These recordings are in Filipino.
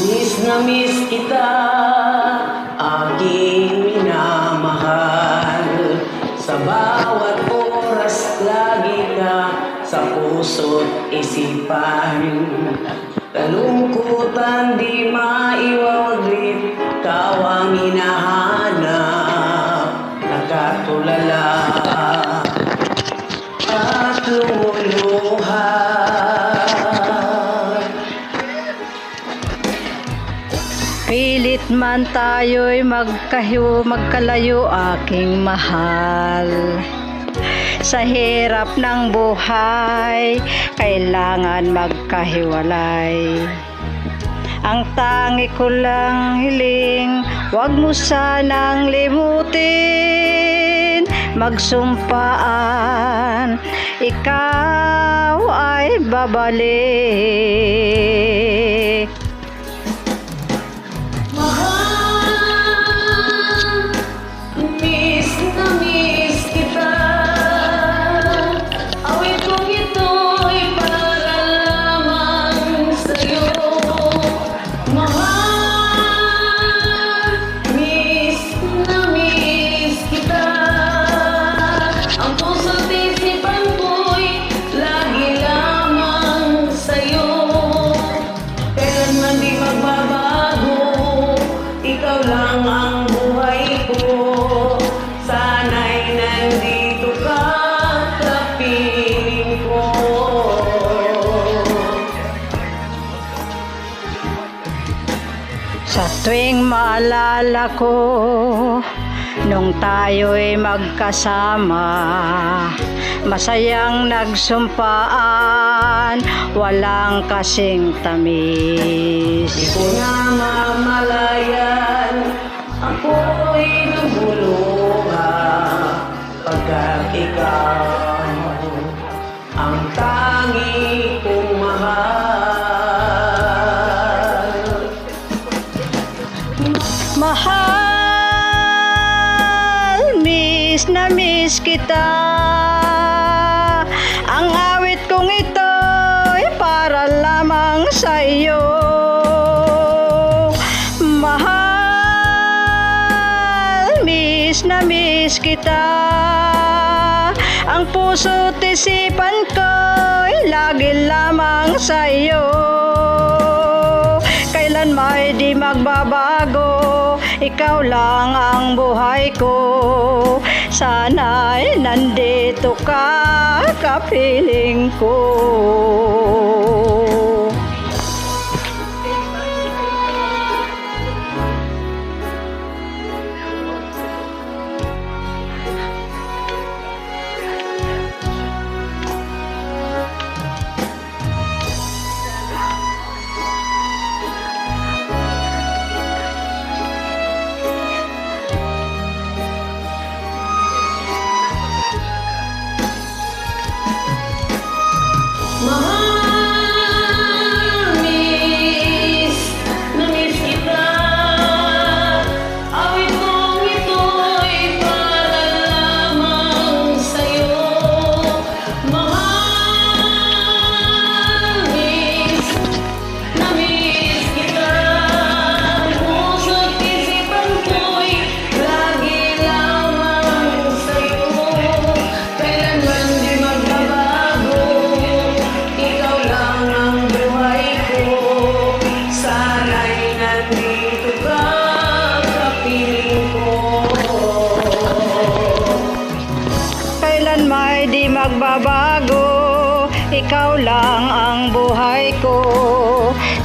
Miss kita, aking minamahal. Sa bawat oras lagi ka sa puso't isipan. Kalungkutan di maiwaglit, ikaw ang hinahanap. Nakatulala at lumuluha. Pilit man tayo'y magkalayo aking mahal. Sa hirap ng buhay, kailangan magkahiwalay. Ang tangi ko lang hiling, wag mo sanang limutin. Magsumpaan, ikaw ay babalik. Ikaw lang ang buhay ko. Sana'y nandito ka, kapiling ko. Sa tuwing maalala ko, nung tayo'y magkasama, masayang nagsumpaan, walang kasing tamis. Di ko na mamalayan, ako'y lumuluha, pagkat ikaw ang tangi kong mahal. Mahal, miss na miss kita. Ang awit kong ito'y para lamang sa iyo. Mahal, miss na miss kita. Ang puso't isipan ko'y lagi lamang sa iyo. Kailan may di magbabago, ikaw lang ang buhay ko. Sana'y nandito ka, kapiling ko. Mahal, miss na miss kita. Awit kong ito'y para lamang sa'yo. Mahal, miss na miss kita. Puso't isipan ko'y lagi lamang sa'yo. Kailanman di magbabago, ikaw lang ang buhay ko. Sana'y nandito ka, kapiling ko. Kailan may di magbabago, ikaw lang ang buhay ko.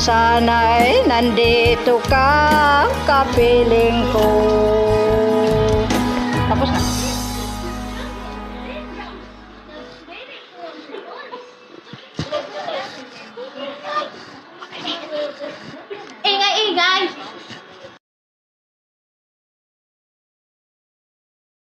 Sana'y nandito ka, kapiling ko. Tapos na.